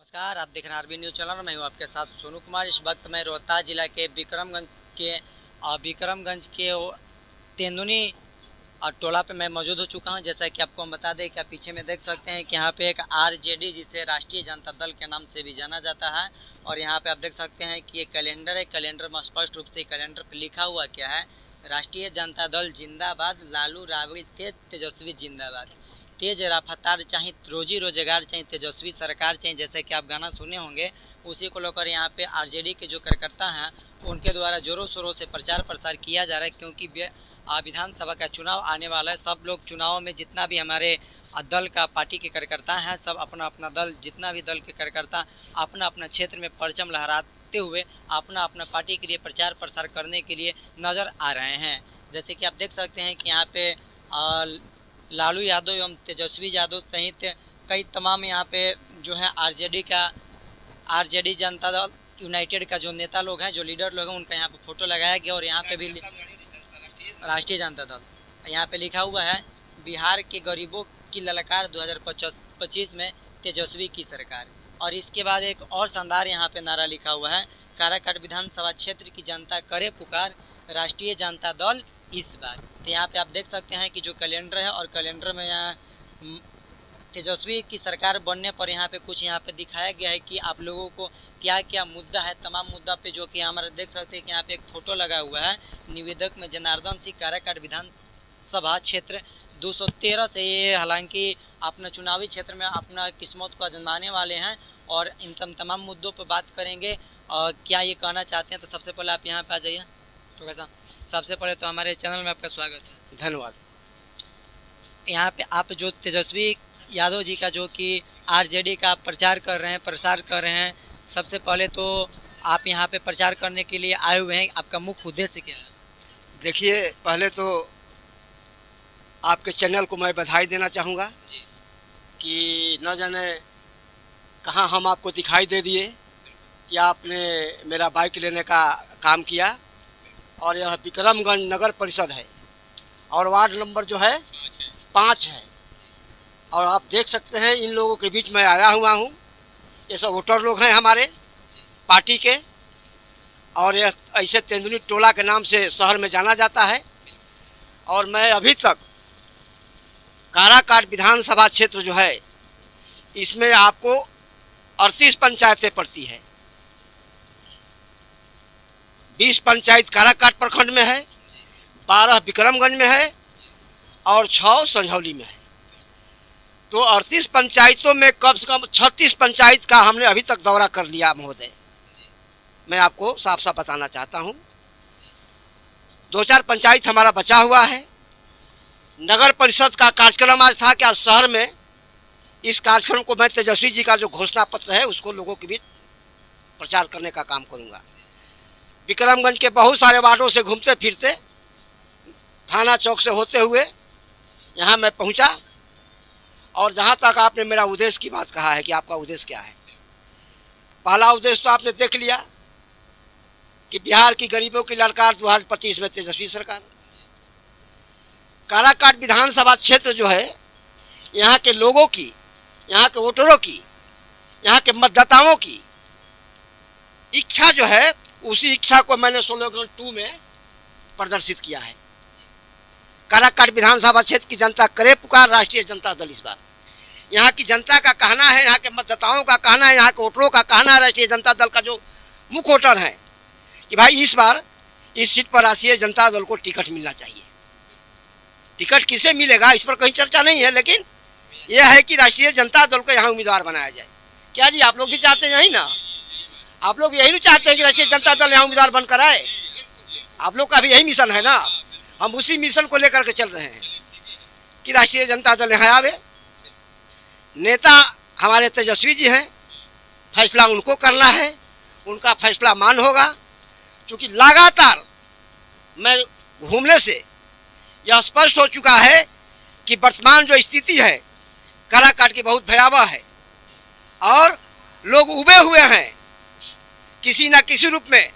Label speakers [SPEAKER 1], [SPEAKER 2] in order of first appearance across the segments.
[SPEAKER 1] नमस्कार, आप देख रहे हैं आरबी न्यूज चैनल। मैं हूं आपके साथ सोनू कुमार। इस वक्त मैं रोहतास जिला के विक्रमगंज के तेंदुनी टोला पे मैं मौजूद हो चुका हूं। जैसा कि आपको हम बता दें कि आप पीछे में देख सकते हैं कि यहाँ पे एक आरजेडी, जिसे राष्ट्रीय जनता दल के नाम से भी जाना जाता है, और यहाँ पे आप देख सकते हैं कि ये कैलेंडर है। कैलेंडर में स्पष्ट रूप से कैलेंडर पे लिखा हुआ क्या है, राष्ट्रीय जनता दल जिंदाबाद, लालू राबड़ी तेजस्वी जिंदाबाद। तेज रफ्तार चाहिए, रोजी रोजगार चाहिए, तेजस्वी सरकार चाहिए, जैसे कि आप गाना सुने होंगे। उसी को लेकर यहाँ पे आरजेडी के जो कार्यकर्ता हैं उनके द्वारा जोरों शोरों से प्रचार प्रसार किया जा रहा है, क्योंकि विधानसभा का चुनाव आने वाला है। सब लोग चुनाव में, जितना भी हमारे दल का पार्टी के कार्यकर्ता हैं, सब अपना अपना दल, जितना भी दल के कार्यकर्ता अपना अपना क्षेत्र में परचम लहराते हुए अपना अपना पार्टी के लिए प्रचार प्रसार करने के लिए नज़र आ रहे हैं। जैसे कि आप देख सकते हैं कि यहाँ पे लालू यादव एवं तेजस्वी यादव सहित कई तमाम यहाँ पे जो है आरजेडी जनता दल यूनाइटेड का जो नेता लोग हैं, जो लीडर लोग हैं, उनका यहाँ पे फोटो लगाया गया। और यहाँ पे भी राष्ट्रीय जनता दल यहाँ पे लिखा हुआ है, बिहार के गरीबों की ललकार 2025 में तेजस्वी की सरकार। और इसके बाद एक और शानदार यहाँ पे नारा लिखा हुआ है, काराकाट विधानसभा क्षेत्र की जनता करे पुकार, राष्ट्रीय जनता दल इस बार। तो यहाँ पे आप देख सकते हैं कि जो कैलेंडर है, और कैलेंडर में यहाँ तेजस्वी की सरकार बनने पर यहाँ पे कुछ यहाँ पे दिखाया गया है कि आप लोगों को क्या क्या मुद्दा है। तमाम मुद्दा पे जो कि हमारे देख सकते हैं कि यहाँ पे एक फोटो लगा हुआ है। निवेदक में जनार्दन सिंह, काराकाट विधानसभा क्षेत्र 213 से ये हालांकि अपना चुनावी क्षेत्र में अपना किस्मत को आजमाने वाले हैं, और इन तमाम मुद्दों पर बात करेंगे। और क्या ये कहना चाहते हैं, तो सबसे पहले आप यहाँ पे आ जाइए। तो कैसा, सबसे पहले तो हमारे चैनल में आपका स्वागत है।
[SPEAKER 2] धन्यवाद।
[SPEAKER 1] यहाँ पे आप जो तेजस्वी यादव जी का जो कि आरजेडी का प्रचार कर रहे हैं, प्रसार कर रहे हैं, सबसे पहले तो आप यहाँ पे प्रचार करने के लिए आए हुए हैं, आपका मुख्य उद्देश्य क्या है?
[SPEAKER 2] देखिए, पहले तो आपके चैनल को मैं बधाई देना चाहूँगा कि न जाने कहाँ हम आपको दिखाई दे दिए कि आपने मेरा बाइक लेने का काम किया। और यह विक्रमगंज नगर परिषद है और वार्ड नंबर जो है 5 है। और आप देख सकते हैं इन लोगों के बीच में आया हुआ हूँ। ये सब वोटर लोग हैं हमारे पार्टी के, और यह ऐसे तेंदुनी टोला के नाम से शहर में जाना जाता है। और मैं अभी तक काराकाट विधानसभा क्षेत्र जो है, इसमें आपको 38 पंचायतें पड़ती है। 20 पंचायत काराकाट प्रखंड में है, 12 विक्रमगंज में है और 6 संझौली में है। तो 38 पंचायतों में कम से कम 36 पंचायत का हमने अभी तक दौरा कर लिया महोदय। मैं आपको साफ साफ बताना चाहता हूं। 2-4 पंचायत हमारा बचा हुआ है। नगर परिषद का कार्यक्रम आज था कि आज शहर में इस कार्यक्रम को मैं तेजस्वी जी का जो घोषणा पत्र है उसको लोगों के बीच प्रचार करने का काम करूंगा। विक्रमगंज के बहुत सारे वार्डों से घूमते फिरते, थाना चौक से होते हुए यहाँ मैं पहुँचा। और जहाँ तक आपने मेरा उद्देश्य की बात कहा है कि आपका उद्देश्य क्या है, पहला उद्देश्य तो आपने देख लिया कि बिहार की गरीबों की ललकार 2025 में तेजस्वी सरकार। काराकाट विधानसभा क्षेत्र जो है, यहाँ के लोगों की, यहाँ के वोटरों की, यहाँ के मतदाताओं की इच्छा जो है, उसी इच्छा को मैंने स्लोगन 2 में प्रदर्शित किया है। काराकाट विधानसभा क्षेत्र की जनता करे पुकार, राष्ट्रीय जनता दल इस बार। यहाँ की जनता का कहना है, यहाँ के मतदाताओं का कहना है, यहाँ के वोटरों का कहना है, राष्ट्रीय जनता दल का जो मुख्य वोटर है, कि भाई इस बार इस सीट पर राष्ट्रीय जनता दल को टिकट मिलना चाहिए। टिकट किसे मिलेगा इस पर कहीं चर्चा नहीं है, लेकिन यह है कि राष्ट्रीय जनता दल को यहाँ उम्मीदवार बनाया जाए। क्या जी, आप लोग भी चाहते हैं यही ना? आप लोग यही नहीं चाहते हैं कि राष्ट्रीय जनता दल यहाँ उम्मीदवार बनकर आए? आप लोग का भी यही मिशन है ना? हम उसी मिशन को लेकर के चल रहे हैं कि राष्ट्रीय जनता दल यहाँ आवे। नेता हमारे तेजस्वी जी हैं, फैसला उनको करना है, उनका फैसला मान होगा। क्योंकि लगातार मैं घूमने से यह स्पष्ट हो चुका है कि वर्तमान जो स्थिति है काराकाट की बहुत भयावह है, और लोग उबे हुए हैं किसी न किसी रूप में।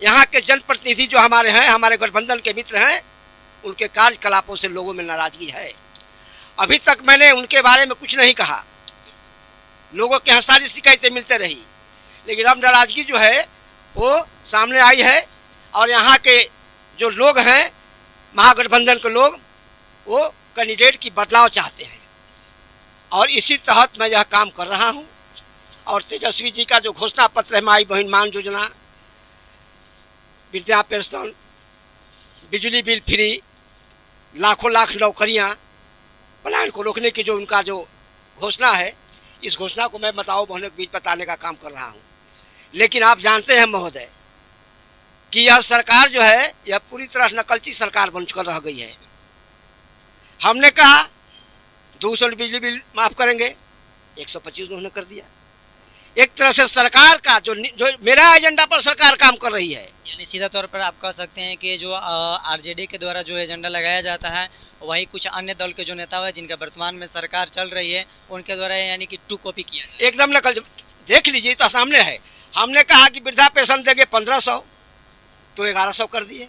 [SPEAKER 2] यहाँ के जनप्रतिनिधि जो हमारे हैं, हमारे गठबंधन के मित्र हैं, उनके कार्यकलापों से लोगों में नाराजगी है। अभी तक मैंने उनके बारे में कुछ नहीं कहा। लोगों के यहाँ सारी शिकायतें मिलते रही, लेकिन अब नाराजगी जो है वो सामने आई है और यहाँ के जो लोग हैं महागठबंधन के लोग वो कैंडिडेट की बदलाव चाहते हैं और इसी तहत मैं यह काम कर रहा हूँ। और तेजस्वी जी का जो घोषणा पत्र है, माई बहन मान योजना, वृद्धा पेंशन, बिजली बिल फ्री, लाखों लाख नौकरियाँ, पलायन को रोकने की जो उनका जो घोषणा है, इस घोषणा को मैं बताओ बहनों के बीच बताने का काम कर रहा हूँ। लेकिन आप जानते हैं महोदय कि यह सरकार जो है यह पूरी तरह नकलची सरकार बनकर रह गई है। हमने कहा 200 बिजली बिल माफ करेंगे, 125 उन्होंने कर दिया। एक तरह से सरकार का जो मेरा एजेंडा पर सरकार काम कर रही है।
[SPEAKER 1] यानी सीधा तौर पर आप कह सकते हैं कि जो आरजेडी के द्वारा जो एजेंडा लगाया जाता है वही कुछ अन्य दल के जो नेता है जिनका वर्तमान में सरकार चल रही है उनके द्वारा यानी कि टू कॉपी किया जाए।
[SPEAKER 2] एकदम नकल, देख लीजिए तो सामने है। हमने कहा कि वृद्धा पेंशन देंगे 1500 तो 1100 कर दिए,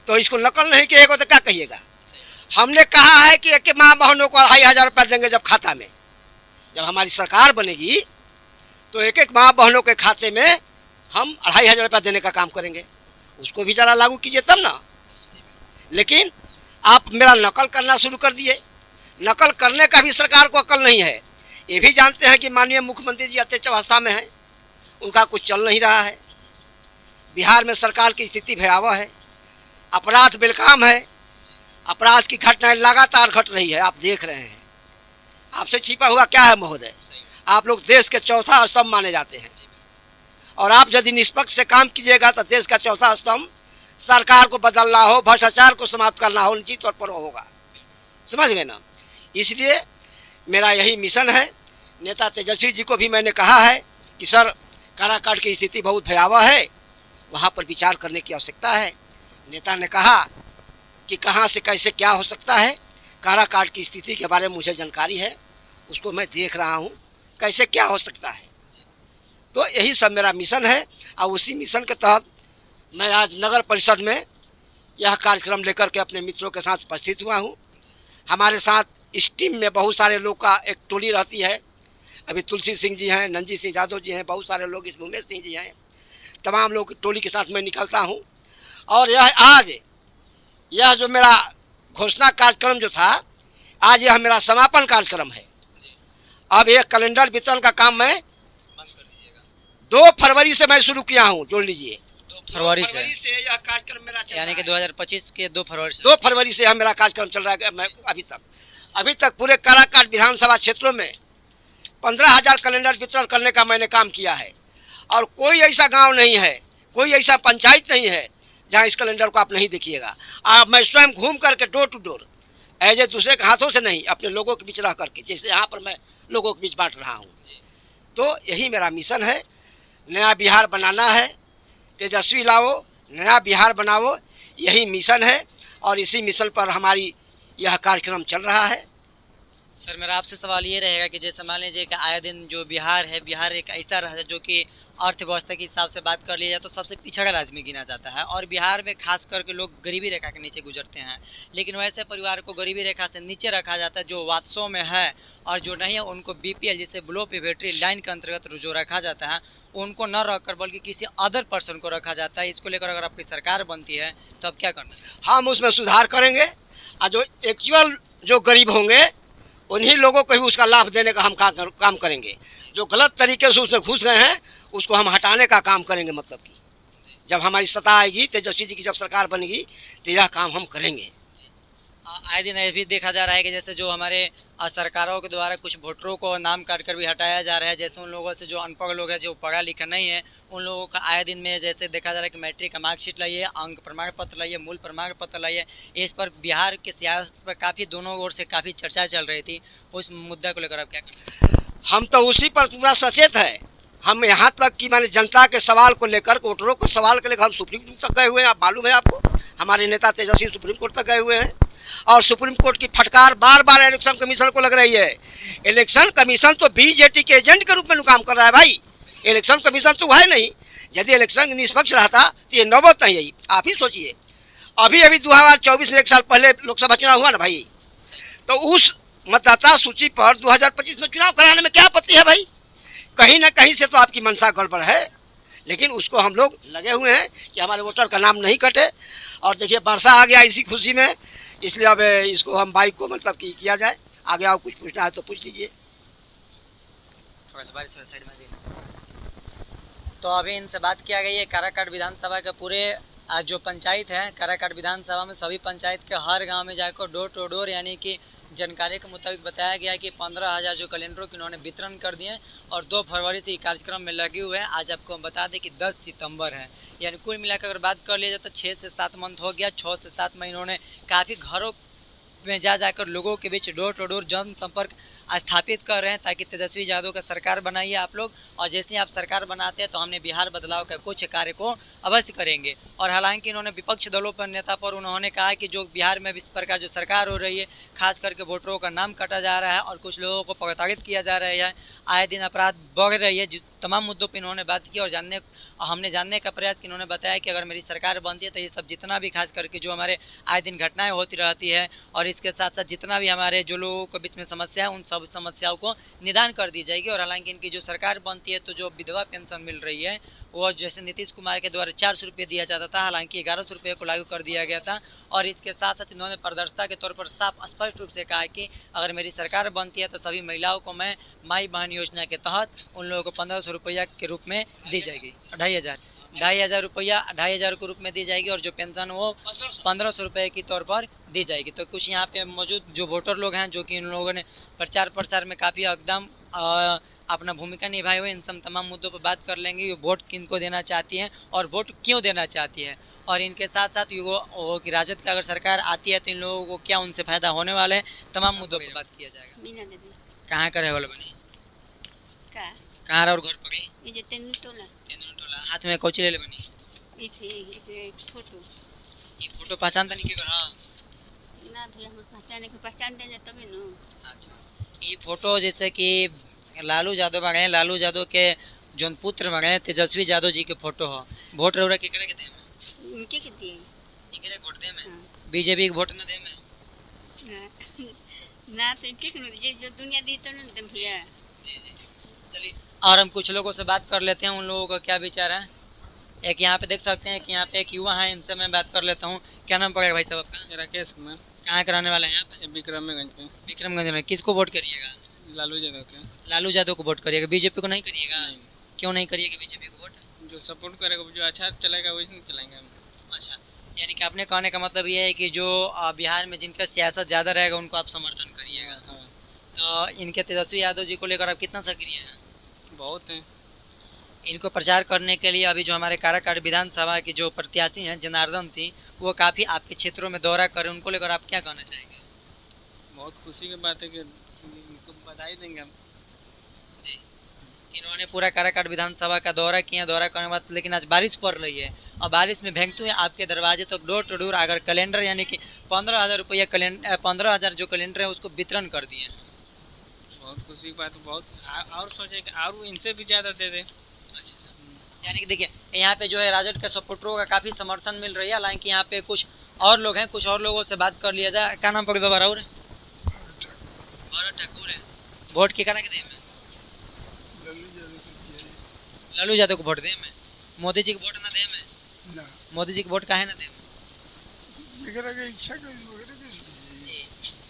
[SPEAKER 2] तो इसको नकल नहीं किएगा तो क्या कहिएगा। हमने कहा है कि एक माँ बहनों को 2500 रुपया देंगे जब खाता में, जब हमारी सरकार बनेगी तो एक एक माँ बहनों के खाते में हम 2500 रुपया देने का काम करेंगे। उसको भी जरा लागू कीजिए तब ना। लेकिन आप मेरा नकल करना शुरू कर दिए। नकल करने का भी सरकार को अकल नहीं है। ये भी जानते हैं कि माननीय मुख्यमंत्री जी अत्यंत अवस्था में हैं, उनका कुछ चल नहीं रहा है। बिहार में सरकार की स्थिति भयावह है, अपराध बेलकाम है, अपराध की घटनाएं लगातार घट रही है, आप देख रहे हैं। आपसे छिपा हुआ क्या है महोदय? आप लोग देश के चौथा स्तंभ माने जाते हैं और आप यदि निष्पक्ष से काम कीजिएगा तो देश का चौथा स्तंभ सरकार को बदलना हो, भ्रष्टाचार को समाप्त करना हो, निश्चित तौर पर होगा। समझ गए ना? इसलिए मेरा यही मिशन है। नेता तेजस्वी जी को भी मैंने कहा है कि सर काराकाट की स्थिति बहुत भयावह है, वहाँ पर विचार करने की आवश्यकता है। नेता ने कहा कि कहाँ से कैसे क्या हो सकता है, काराकाट की स्थिति के बारे में मुझे जानकारी है, उसको मैं देख रहा हूँ कैसे क्या हो सकता है। तो यही सब मेरा मिशन है और उसी मिशन के तहत मैं आज नगर परिषद में यह कार्यक्रम लेकर के अपने मित्रों के साथ उपस्थित हुआ हूँ। हमारे साथ इस टीम में बहुत सारे लोग का एक टोली रहती है। अभी तुलसी सिंह जी हैं, नंजी सिंह यादव जी हैं, बहुत सारे लोग, इस उमेश सिंह जी हैं, तमाम लोग की टोली के साथ मैं निकलता हूँ। और यह जो मेरा घोषणा कार्यक्रम जो था, आज यह मेरा समापन कार्यक्रम है। अब एक कैलेंडर वितरण का काम मैं
[SPEAKER 1] बंद कर दीजिएगा।
[SPEAKER 2] 2 फरवरी से मैं शुरू किया हूँ, जोड़ लीजिए।
[SPEAKER 1] 2 फरवरी से
[SPEAKER 2] यह कार्यक्रम मेरा चल
[SPEAKER 1] यानी कि 2025 के 2 फरवरी से
[SPEAKER 2] 2 फरवरी से यह मेरा कार्यक्रम चल रहा है। मैं अभी तक पूरे काराकाट विधानसभा क्षेत्रों में 15,000 कैलेंडर वितरण करने का मैंने काम किया है और कोई ऐसा गांव नहीं है, कोई ऐसा पंचायत नहीं है जहां इस कैलेंडर को आप नहीं देखिएगा। आप मैं स्वयं घूम करके डोर टू डोर, ऐसे दूसरे के हाथों से नहीं, अपने लोगों के बीच रह करके, जैसे यहाँ पर मैं लोगों के बीच बांट रहा हूँ। तो यही मेरा मिशन है। नया बिहार बनाना है, तेजस्वी लाओ, नया बिहार बनाओ, यही मिशन है और इसी मिशन पर हमारी यह कार्यक्रम चल रहा है।
[SPEAKER 1] सर मेरा आपसे सवाल ये रहेगा कि जैसे मान लीजिए कि आए दिन जो बिहार है, बिहार एक ऐसा राज्य जो कि अर्थव्यवस्था के हिसाब से बात कर लिया जाए तो सबसे पिछड़ा राज्य में गिना जाता है और बिहार में खास करके लोग गरीबी रेखा के नीचे गुजरते हैं। लेकिन वैसे परिवार को गरीबी रेखा से नीचे रखा जाता है, जो वात्सों में है, और जो नहीं है उनको बीपीएल जिसे बिलो पॉवर्टी लाइन के अंतर्गत जो रखा जाता है उनको न रखकर बल्कि किसी अदर पर्सन को रखा जाता है। इसको लेकर अगर आपकी सरकार बनती है तो अब क्या करना है?
[SPEAKER 2] हम उसमें सुधार करेंगे और जो एक्चुअल जो गरीब होंगे उन्हीं लोगों को ही उसका लाभ देने का हम काम करेंगे। जो गलत तरीके से उसमें घुस गए हैं उसको हम हटाने का काम करेंगे। मतलब कि जब हमारी सत्ता आएगी, तेजस्वी जी की जब सरकार बनेगी तो यह काम हम करेंगे।
[SPEAKER 1] आए दिन ये भी देखा जा रहा है कि जैसे जो हमारे सरकारों के द्वारा कुछ वोटरों को नाम काट कर भी हटाया जा रहा है। जैसे उन लोगों से जो अनपढ़ लोग हैं, जो पढ़ा लिखा नहीं है, उन लोगों का आए दिन में जैसे देखा जा रहा है कि मैट्रिक का मार्कशीट लाइए, अंक प्रमाण पत्र लाइए, मूल प्रमाण पत्र लाइए। इस पर बिहार के सियासत पर काफ़ी दोनों ओर से काफ़ी चर्चा चल रही थी। उस मुद्दा को लेकर आप क्या करना?
[SPEAKER 2] हम तो उसी पर पूरा सचेत है। हम यहाँ तक कि माने जनता के सवाल को लेकर, वोटरों को सवाल को लेकर हम सुप्रीम कोर्ट तक गए हुए हैं। आप मालूम है आपको, हमारे नेता तेजस्वी सुप्रीम कोर्ट तक गए हुए हैं और सुप्रीम कोर्ट की फटकार बार बार इलेक्शन कमीशन को लग रही है। इलेक्शन कमीशन तो बीजेटी के एजेंट के रूप में काम कर रहा है भाई। इलेक्शन कमीशन तो है नहीं। यदि इलेक्शन निष्पक्ष रहता तो ये नौबत नहीं आई। आप ही सोचिए, अभी 2024 में 1 साल पहले लोकसभा चुनाव हुआ ना भाई, तो उस मतदाता सूची पर 2025 में चुनाव कराने में क्या आपत्ति है भाई? कहीं ना कहीं से तो आपकी मंशा गड़बड़ है, लेकिन उसको हम लोग लगे हुए हैं कि हमारे वोटर का नाम नहीं कटे। और देखिए वर्षा आ गया इसी खुशी में, इसलिए अब इसको हम बाइक को मतलब कि किया जाए। आगे आप कुछ पूछना है तो पूछ लीजिए।
[SPEAKER 1] थोड़ा सा बारिश साइड में जी। तो अभी इनसे बात किया गई है काराकाट विधानसभा के पूरे जो पंचायत है काराकाट विधानसभा में सभी पंचायत के हर गांव में जाकर डोर टू डोर यानी कि जानकारी के मुताबिक बताया गया कि 15,000 जो कैलेंडरों की उन्होंने वितरण कर दिए और 2 फरवरी से कार्यक्रम में लगे हुए हैं। आज आपको हम बता दें कि 10 सितंबर है, यानी कुल मिलाकर अगर बात कर लिया जाए तो 6 से 7 मंथ हो गया। 6 से 7 महीनों ने काफ़ी घरों में जाकर लोगों के बीच डोर टू डोर जनसंपर्क स्थापित कर रहे हैं ताकि तेजस्वी यादव का सरकार बनाइए आप लोग, और जैसे ही आप सरकार बनाते हैं तो हमने बिहार बदलाव का कुछ कार्य को अवश्य करेंगे। और हालांकि इन्होंने विपक्ष दलों पर नेता पर उन्होंने कहा कि जो बिहार में इस प्रकार जो सरकार हो रही है खास करके वोटरों का नाम काटा जा रहा है और कुछ लोगों को प्रताड़ित किया जा रहा है, आए दिन अपराध बढ़ रही है। तमाम मुद्दों पर इन्होंने बात की और हमने जानने का प्रयास कि इन्होंने बताया कि अगर मेरी सरकार बनती है तो ये सब जितना भी खास करके जो हमारे आए दिन घटनाएं होती रहती है और इसके साथ साथ जितना भी हमारे जो लोगों के बीच में समस्या है उन सब समस्याओं को निदान कर दी जाएगी। और हालांकि इनकी जो सरकार बनती है तो जो विधवा पेंशन मिल रही है वो जैसे नीतीश कुमार के द्वारा 400 रुपये दिया जाता था, हालांकि 1100 रुपये को लागू कर दिया गया था। और इसके साथ साथ इन्होंने प्रदर्शता के तौर पर साफ स्पष्ट रूप से कहा कि अगर मेरी सरकार बनती है तो सभी महिलाओं को मैं माई बहन योजना के तहत उन लोगों को 1500 रुपया के रूप में दी जाएगी, 2,500 रुपया 2,500 के रूप में दी जाएगी और जो पेंशन वो 1500 रुपये के तौर पर दी जाएगी। तो कुछ यहाँ पे मौजूद जो वोटर लोग हैं जो कि इन लोगों ने प्रचार प्रसार में काफ़ी एकदम अपना भूमिका निभाई हुई, इन सब तमाम मुद्दों पर बात कर लेंगे। ये वोट किनको देना चाहती हैं और वोट क्यों देना चाहती है, और इनके साथ साथ वो कि राजद की अगर सरकार आती है तो इन लोगों को क्या उनसे फायदा होने वाला है, तमाम मुद्दों पर बात किया जाएगा। कहाँ का रहे वाले बनी, कहाँ और घर पड़ी, हाथ में कोची ले ले बनी, ये फोटो पहचानता नहीं के घर? हाँ
[SPEAKER 3] ना भैया हम पहचान दे तभी न।
[SPEAKER 1] अच्छा, ये फोटो जैसे कि लालू यादव बने, लालू यादव के जोन पुत्र बने तेजस्वी यादव जी के फोटो हो, वोट रउरा के करे के दे में
[SPEAKER 3] इनके के दिए
[SPEAKER 1] इनके वोट दे में बीजेपी के वोट ना दे में
[SPEAKER 3] ना तो इनके के जो दुनिया दी तो न दे भैया।
[SPEAKER 1] जी जी चलिए, और हम कुछ लोगों से बात कर लेते हैं उन लोगों का क्या विचार है। एक यहाँ पे देख सकते हैं कि यहाँ पे एक युवा है, इनसे मैं बात कर लेता हूँ। क्या नाम पड़ेगा भाई साहब आपका?
[SPEAKER 4] राकेश कुमार।
[SPEAKER 1] कहाँ के रहने वाले हैं आप?
[SPEAKER 4] विक्रमगंज पे।
[SPEAKER 1] विक्रमगंज में। किसको वोट करिएगा?
[SPEAKER 4] लालू यादव के।
[SPEAKER 1] लालू यादव को वोट करिएगा, बीजेपी को नहीं करिएगा?
[SPEAKER 4] नहीं।
[SPEAKER 1] क्यों नहीं करिएगा बीजेपी को वोट?
[SPEAKER 4] जो सपोर्ट करेगा जो अच्छा चलेगा वही नहीं चलाएंगे हम।
[SPEAKER 1] अच्छा, यानी कि आपने कहने का मतलब ये है कि जो बिहार में जिनका सियासत ज़्यादा रहेगा उनको आप समर्थन करिएगा।
[SPEAKER 4] हाँ।
[SPEAKER 1] तो इनके तेजस्वी यादव जी को लेकर आप कितना सक्रिय हैं?
[SPEAKER 4] बहुत हैं।
[SPEAKER 1] इनको प्रचार करने के लिए अभी जो हमारे काराकाट विधानसभा के जो प्रत्याशी हैं जनार्दन सिंह, वो काफ़ी आपके क्षेत्रों में दौरा करें, उनको लेकर आप क्या कहना चाहेंगे?
[SPEAKER 4] बहुत खुशी की बात है कि उनको बधाई देंगे हम।
[SPEAKER 1] जी, इन्होंने पूरा काराकाट विधानसभा का दौरा किया, दौरा करने के बाद लेकिन आज बारिश पड़ रही है और बारिश में भेंगते हुए आपके दरवाजे तो डोर टू डोर अगर कैलेंडर यानी कि 15,000 रुपया 15,000 जो कैलेंडर है उसको वितरण कर दिए।
[SPEAKER 4] बहुत खुशी की बात, बहुत और सोचे कि और इनसे भी ज़्यादा दे दें।
[SPEAKER 1] अच्छा, यानी कि देखिए यहाँ पे जो है राजद के सपोर्टरों का काफ़ी समर्थन मिल रही है। हालांकि यहाँ पे कुछ और लोग हैं, कुछ और लोगों से बात कर लिया जाए। क्या नाम पड़े बाबा राउर? ठाकुर है। वोट के करा के दे में? लालू यादव को वोट दे में? मोदी जी को वोट ना दे में? ना। मोदी जी को वोट काहे ना दे में?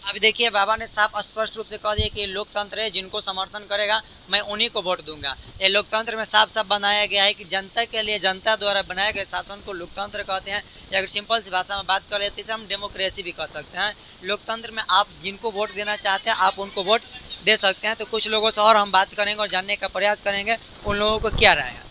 [SPEAKER 1] अभी देखिए बाबा ने साफ स्पष्ट रूप से कह दिया कि लोकतंत्र है, जिनको समर्थन करेगा मैं उन्हीं को वोट दूंगा। ये लोकतंत्र में साफ साफ बनाया गया है कि जनता के लिए जनता द्वारा बनाए गए शासन को लोकतंत्र कहते हैं। या अगर सिंपल सी भाषा में बात कर लेते हैं हम डेमोक्रेसी भी कह सकते हैं। लोकतंत्र में आप जिनको वोट देना चाहते हैं आप उनको वोट दे सकते हैं। तो कुछ लोगों से और हम बात करेंगे और जानने का प्रयास करेंगे उन लोगों को क्या राय है।